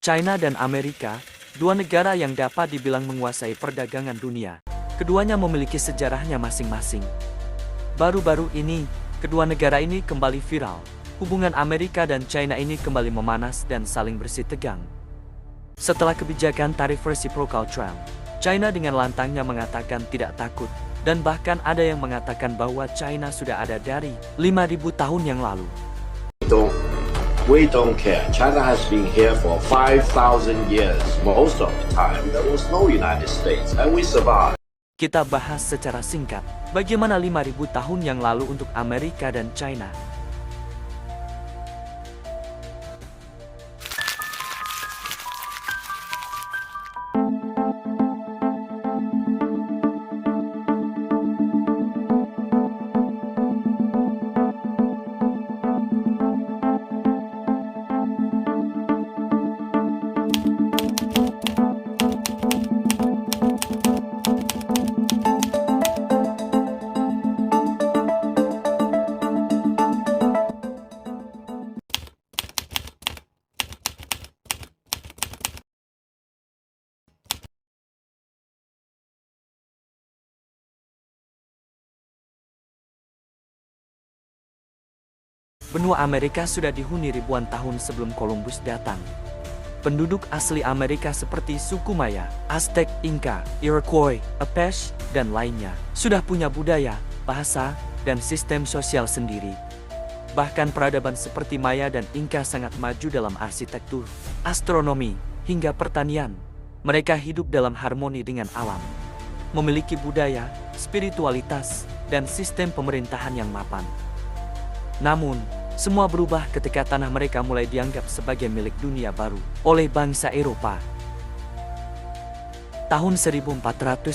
China dan Amerika, dua negara yang dapat dibilang menguasai perdagangan dunia. Keduanya memiliki sejarahnya masing-masing. Baru-baru ini, kedua negara ini kembali viral. Hubungan Amerika dan China ini kembali memanas dan saling bersih tegang. Setelah kebijakan tarif reciprocal Trump, China dengan lantangnya mengatakan tidak takut, dan bahkan ada yang mengatakan bahwa China sudah ada dari 5.000 tahun yang lalu. We don't care. China has been here for 5,000 years. Most of the time, there was no United States, and we survived. Kita bahas secara singkat, bagaimana 5.000 tahun yang lalu untuk Amerika dan China. Benua Amerika sudah dihuni ribuan tahun sebelum Columbus datang. Penduduk asli Amerika seperti suku Maya, Aztec, Inca, Iroquois, Apache, dan lainnya sudah punya budaya, bahasa, dan sistem sosial sendiri. Bahkan peradaban seperti Maya dan Inca sangat maju dalam arsitektur, astronomi, hingga pertanian. Mereka hidup dalam harmoni dengan alam, memiliki budaya, spiritualitas, dan sistem pemerintahan yang mapan. Namun, semua berubah ketika tanah mereka mulai dianggap sebagai milik dunia baru oleh bangsa Eropa. Tahun 1492,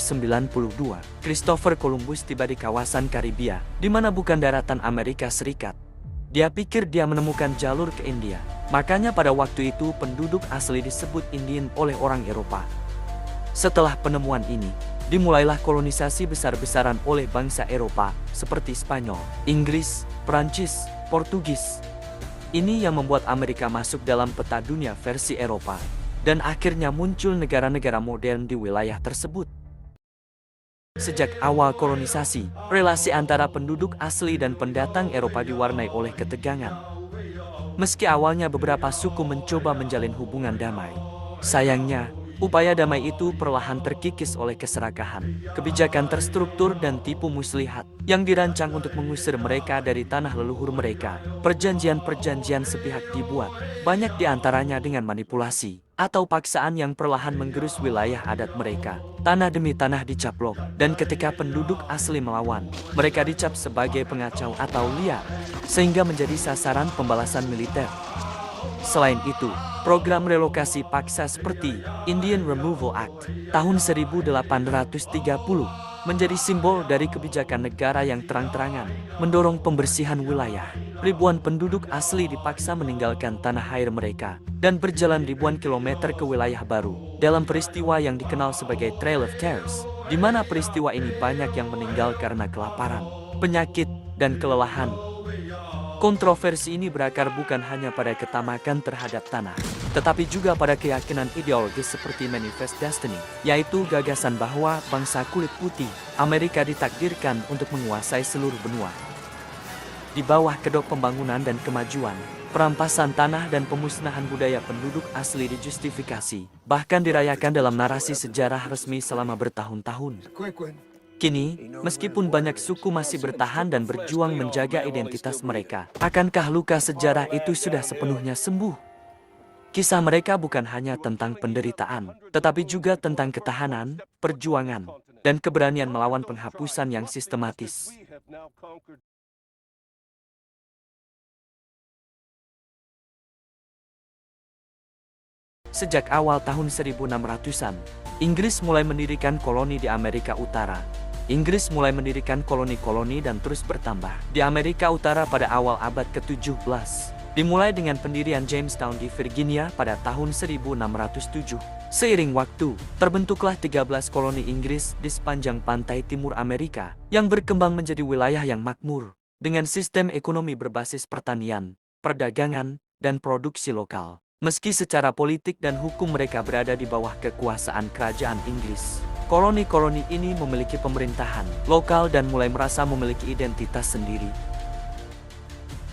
Christopher Columbus tiba di kawasan Karibia, di mana bukan daratan Amerika Serikat. Dia pikir dia menemukan jalur ke India. Makanya pada waktu itu penduduk asli disebut Indian oleh orang Eropa. Setelah penemuan ini, dimulailah kolonisasi besar-besaran oleh bangsa Eropa seperti Spanyol, Inggris, Prancis, Portugis. Ini yang membuat Amerika masuk dalam peta dunia versi Eropa, dan akhirnya muncul negara-negara modern di wilayah tersebut. Sejak awal kolonisasi, relasi antara penduduk asli dan pendatang Eropa diwarnai oleh ketegangan. Meski awalnya beberapa suku mencoba menjalin hubungan damai, sayangnya, upaya damai itu perlahan terkikis oleh keserakahan, kebijakan terstruktur dan tipu muslihat yang dirancang untuk mengusir mereka dari tanah leluhur mereka. Perjanjian-perjanjian sepihak dibuat, banyak diantaranya dengan manipulasi atau paksaan yang perlahan menggerus wilayah adat mereka. Tanah demi tanah dicaplok, dan ketika penduduk asli melawan, mereka dicap sebagai pengacau atau liar, sehingga menjadi sasaran pembalasan militer. Selain itu, program relokasi paksa seperti Indian Removal Act tahun 1830 menjadi simbol dari kebijakan negara yang terang-terangan mendorong pembersihan wilayah. Ribuan penduduk asli dipaksa meninggalkan tanah air mereka dan berjalan ribuan kilometer ke wilayah baru dalam peristiwa yang dikenal sebagai Trail of Tears, di mana peristiwa ini banyak yang meninggal karena kelaparan, penyakit, dan kelelahan. Kontroversi ini berakar bukan hanya pada ketamakan terhadap tanah, tetapi juga pada keyakinan ideologis seperti Manifest Destiny, yaitu gagasan bahwa bangsa kulit putih, Amerika ditakdirkan untuk menguasai seluruh benua. Di bawah kedok pembangunan dan kemajuan, perampasan tanah dan pemusnahan budaya penduduk asli dijustifikasi, bahkan dirayakan dalam narasi sejarah resmi selama bertahun-tahun. Kini, meskipun banyak suku masih bertahan dan berjuang menjaga identitas mereka, akankah luka sejarah itu sudah sepenuhnya sembuh? Kisah mereka bukan hanya tentang penderitaan, tetapi juga tentang ketahanan, perjuangan, dan keberanian melawan penghapusan yang sistematis. Sejak awal tahun 1600-an, Inggris mulai mendirikan koloni di Amerika Utara. Inggris mulai mendirikan koloni-koloni dan terus bertambah di Amerika Utara pada awal abad ke-17. Dimulai dengan pendirian Jamestown di Virginia pada tahun 1607. Seiring waktu, terbentuklah 13 koloni Inggris di sepanjang pantai timur Amerika yang berkembang menjadi wilayah yang makmur dengan sistem ekonomi berbasis pertanian, perdagangan, dan produksi lokal. Meski secara politik dan hukum mereka berada di bawah kekuasaan kerajaan Inggris, koloni-koloni ini memiliki pemerintahan lokal dan mulai merasa memiliki identitas sendiri.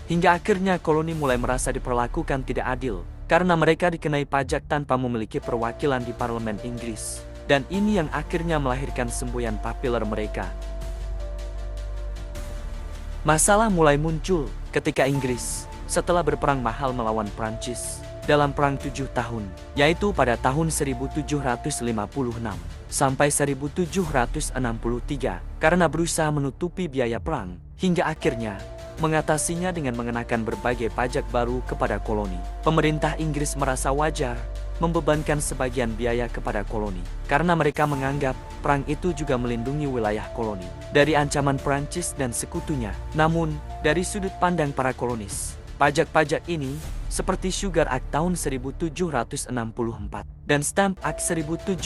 Hingga akhirnya koloni mulai merasa diperlakukan tidak adil, karena mereka dikenai pajak tanpa memiliki perwakilan di parlemen Inggris. Dan ini yang akhirnya melahirkan semboyan populer mereka. Masalah mulai muncul ketika Inggris, setelah berperang mahal melawan Prancis, dalam perang 7 tahun, yaitu pada tahun 1756 sampai 1763, karena berusaha menutupi biaya perang, hingga akhirnya mengatasinya dengan mengenakan berbagai pajak baru kepada koloni. Pemerintah Inggris merasa wajar membebankan sebagian biaya kepada koloni, karena mereka menganggap perang itu juga melindungi wilayah koloni dari ancaman Prancis dan sekutunya. Namun, dari sudut pandang para kolonis, pajak-pajak ini, seperti Sugar Act tahun 1764 dan Stamp Act 1765,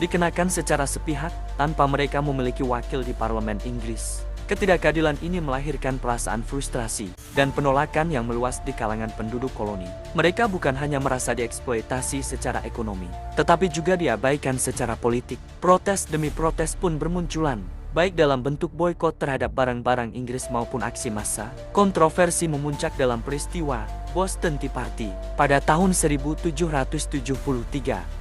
dikenakan secara sepihak tanpa mereka memiliki wakil di parlemen Inggris. Ketidakadilan ini melahirkan perasaan frustrasi dan penolakan yang meluas di kalangan penduduk koloni. Mereka bukan hanya merasa dieksploitasi secara ekonomi, tetapi juga diabaikan secara politik. Protes demi protes pun bermunculan, baik dalam bentuk boikot terhadap barang-barang Inggris maupun aksi massa. Kontroversi memuncak dalam peristiwa Boston Tea Party pada tahun 1773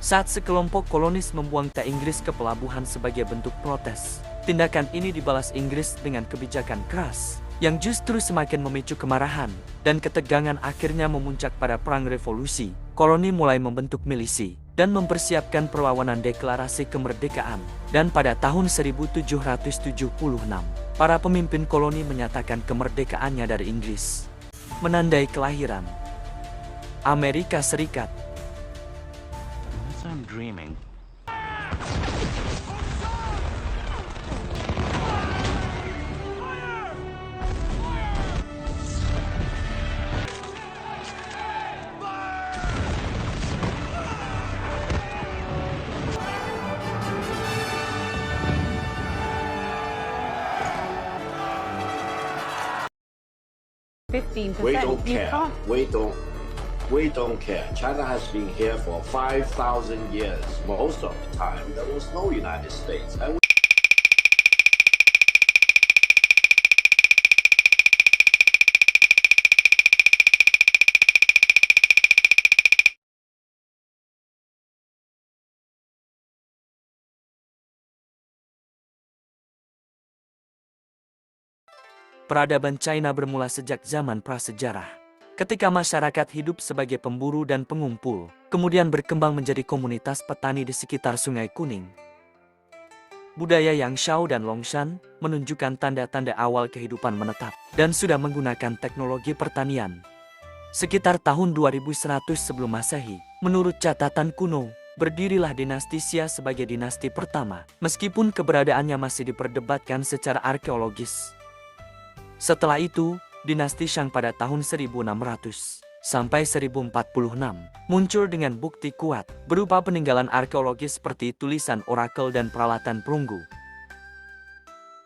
saat sekelompok kolonis membuang teh Inggris ke pelabuhan sebagai bentuk protes. Tindakan ini dibalas Inggris dengan kebijakan keras yang justru semakin memicu kemarahan dan ketegangan. Akhirnya memuncak pada Perang Revolusi. Koloni mulai membentuk milisi dan mempersiapkan perlawanan deklarasi kemerdekaan. Dan pada tahun 1776, para pemimpin koloni menyatakan kemerdekaannya dari Inggris, menandai kelahiran Amerika Serikat. I'm dreaming. We don't care. We don't care. China has been here for 5,000 years. Most of the time, there was no United States. And Peradaban China bermula sejak zaman prasejarah, ketika masyarakat hidup sebagai pemburu dan pengumpul, kemudian berkembang menjadi komunitas petani di sekitar Sungai Kuning. Budaya Yang Shao dan Longshan menunjukkan tanda-tanda awal kehidupan menetap dan sudah menggunakan teknologi pertanian. Sekitar tahun 2100 sebelum Masehi, menurut catatan kuno, berdirilah dinasti Xia sebagai dinasti pertama, meskipun keberadaannya masih diperdebatkan secara arkeologis. Setelah itu, dinasti Shang pada tahun 1600 sampai 1046 muncul dengan bukti kuat berupa peninggalan arkeologis seperti tulisan orakel dan peralatan perunggu.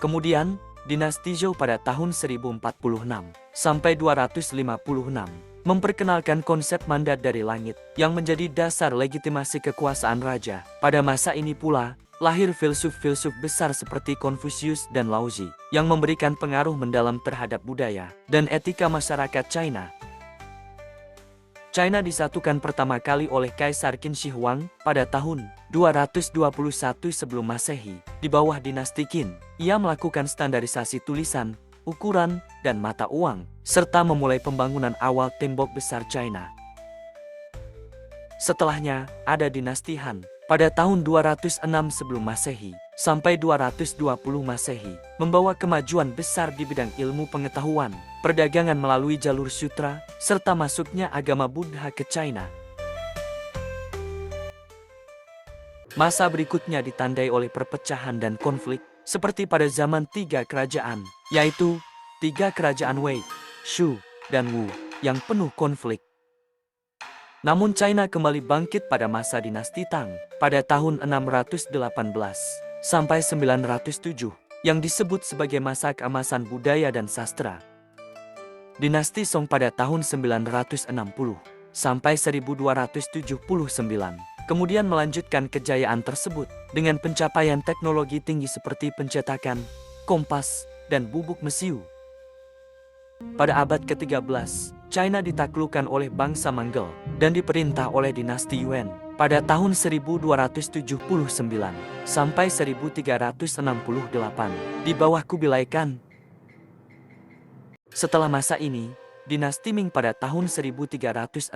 Kemudian, dinasti Zhou pada tahun 1046 sampai 256 memperkenalkan konsep mandat dari langit yang menjadi dasar legitimasi kekuasaan raja. Pada masa ini pula, lahir filsuf-filsuf besar seperti Confucius dan Laozi yang memberikan pengaruh mendalam terhadap budaya dan etika masyarakat China. China disatukan pertama kali oleh Kaisar Qin Shi Huang pada tahun 221 sebelum Masehi di bawah dinasti Qin. Ia melakukan standarisasi tulisan, ukuran, dan mata uang, serta memulai pembangunan awal tembok besar China. Setelahnya, ada dinasti Han pada tahun 206 sebelum Masehi sampai 220 Masehi, membawa kemajuan besar di bidang ilmu pengetahuan, perdagangan melalui jalur sutra, serta masuknya agama Buddha ke China. Masa berikutnya ditandai oleh perpecahan dan konflik, seperti pada zaman tiga kerajaan, yaitu tiga kerajaan Wei, Shu, dan Wu, yang penuh konflik. Namun China kembali bangkit pada masa dinasti Tang pada tahun 618 sampai 907 yang disebut sebagai masa keemasan budaya dan sastra. Dinasti Song pada tahun 960 sampai 1279. Kemudian melanjutkan kejayaan tersebut dengan pencapaian teknologi tinggi seperti pencetakan, kompas, dan bubuk mesiu. Pada abad ke-13, China ditaklukkan oleh bangsa Mongol dan diperintah oleh dinasti Yuan pada tahun 1279 sampai 1368 di bawah Kubilai Khan. Setelah masa ini, dinasti Ming pada tahun 1368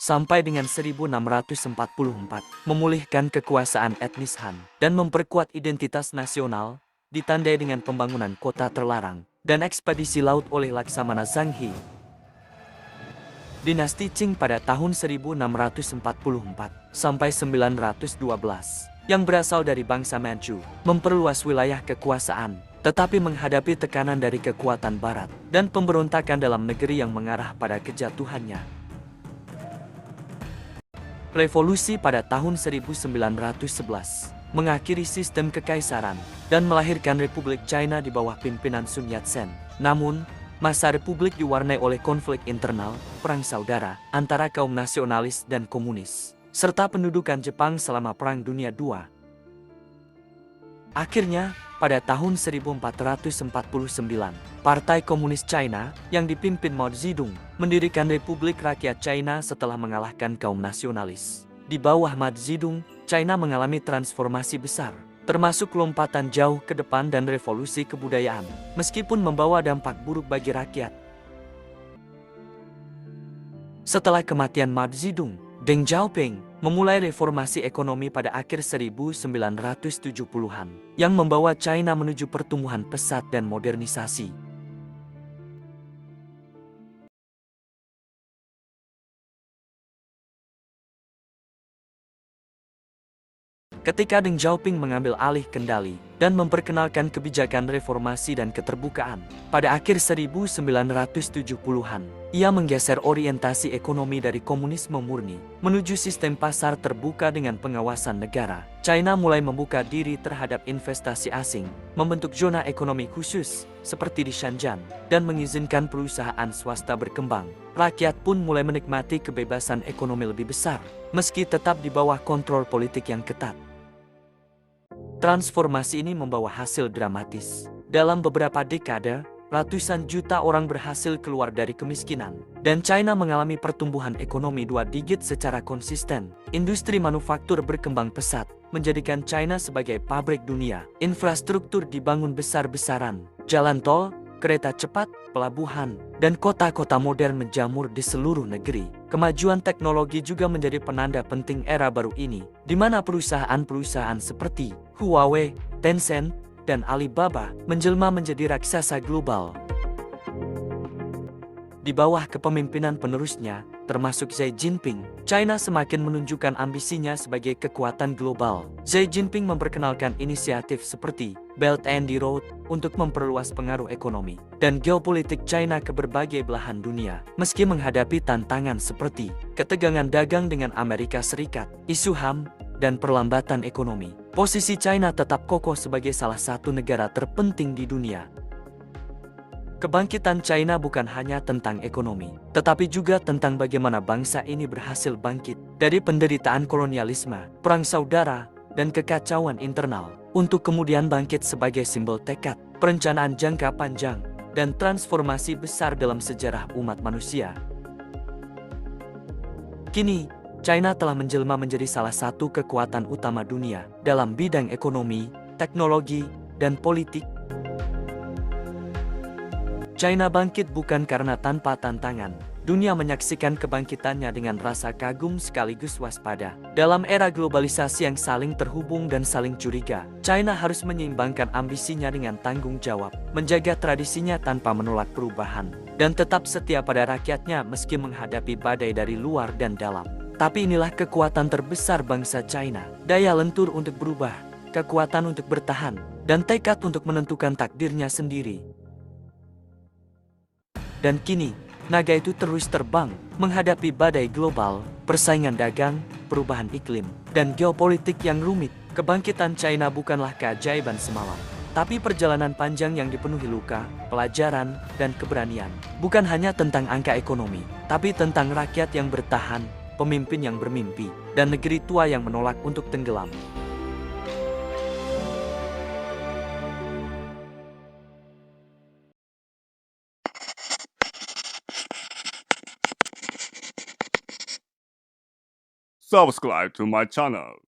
sampai dengan 1644 memulihkan kekuasaan etnis Han dan memperkuat identitas nasional, ditandai dengan pembangunan kota terlarang dan ekspedisi laut oleh Laksamana Zhang He. Dinasti Qing pada tahun 1644 sampai 912 yang berasal dari bangsa Manchu memperluas wilayah kekuasaan, tetapi menghadapi tekanan dari kekuatan barat dan pemberontakan dalam negeri yang mengarah pada kejatuhannya. Revolusi pada tahun 1911 mengakhiri sistem kekaisaran dan melahirkan Republik China di bawah pimpinan Sun Yat-sen. Namun, masa republik diwarnai oleh konflik internal, perang saudara antara kaum nasionalis dan komunis, serta pendudukan Jepang selama Perang Dunia II. Akhirnya, pada tahun 1449, Partai Komunis China yang dipimpin Mao Zedong mendirikan Republik Rakyat China setelah mengalahkan kaum nasionalis. Di bawah Mao Zedong, China mengalami transformasi besar, termasuk lompatan jauh ke depan dan revolusi kebudayaan, meskipun membawa dampak buruk bagi rakyat. Setelah kematian Mao Zedong, Deng Xiaoping memulai reformasi ekonomi pada akhir 1970-an, yang membawa China menuju pertumbuhan pesat dan modernisasi. Ketika Deng Xiaoping mengambil alih kendali dan memperkenalkan kebijakan reformasi dan keterbukaan, pada akhir 1970-an, ia menggeser orientasi ekonomi dari komunisme murni menuju sistem pasar terbuka dengan pengawasan negara. China mulai membuka diri terhadap investasi asing, membentuk zona ekonomi khusus seperti di Shenzhen, dan mengizinkan perusahaan swasta berkembang. Rakyat pun mulai menikmati kebebasan ekonomi lebih besar, meski tetap di bawah kontrol politik yang ketat. Transformasi ini membawa hasil dramatis. Dalam beberapa dekade, ratusan juta orang berhasil keluar dari kemiskinan, dan China mengalami pertumbuhan ekonomi 2 digit secara konsisten. Industri manufaktur berkembang pesat, menjadikan China sebagai pabrik dunia. Infrastruktur dibangun besar-besaran, jalan tol, kereta cepat, pelabuhan, dan kota-kota modern menjamur di seluruh negeri. Kemajuan teknologi juga menjadi penanda penting era baru ini, di mana perusahaan-perusahaan seperti Huawei, Tencent, dan Alibaba menjelma menjadi raksasa global. Di bawah kepemimpinan penerusnya, termasuk Xi Jinping, China semakin menunjukkan ambisinya sebagai kekuatan global. Xi Jinping memperkenalkan inisiatif seperti Belt and Road untuk memperluas pengaruh ekonomi dan geopolitik China ke berbagai belahan dunia. Meski menghadapi tantangan seperti ketegangan dagang dengan Amerika Serikat, isu HAM, dan perlambatan ekonomi, posisi China tetap kokoh sebagai salah satu negara terpenting di dunia. Kebangkitan China bukan hanya tentang ekonomi, tetapi juga tentang bagaimana bangsa ini berhasil bangkit dari penderitaan kolonialisme, perang saudara, dan kekacauan internal, untuk kemudian bangkit sebagai simbol tekad, perencanaan jangka panjang, dan transformasi besar dalam sejarah umat manusia. Kini, China telah menjelma menjadi salah satu kekuatan utama dunia dalam bidang ekonomi, teknologi, dan politik. China bangkit bukan karena tanpa tantangan. Dunia menyaksikan kebangkitannya dengan rasa kagum sekaligus waspada. Dalam era globalisasi yang saling terhubung dan saling curiga, China harus menyeimbangkan ambisinya dengan tanggung jawab, menjaga tradisinya tanpa menolak perubahan, dan tetap setia pada rakyatnya meski menghadapi badai dari luar dan dalam. Tapi inilah kekuatan terbesar bangsa China, daya lentur untuk berubah, kekuatan untuk bertahan, dan tekad untuk menentukan takdirnya sendiri. Dan kini, naga itu terus terbang, menghadapi badai global, persaingan dagang, perubahan iklim, dan geopolitik yang rumit. Kebangkitan China bukanlah keajaiban semalam, Tapi perjalanan panjang yang dipenuhi luka, pelajaran, dan keberanian. Bukan hanya tentang angka ekonomi, tapi tentang rakyat yang bertahan, pemimpin yang bermimpi, dan negeri tua yang menolak untuk tenggelam. Subscribe to my channel.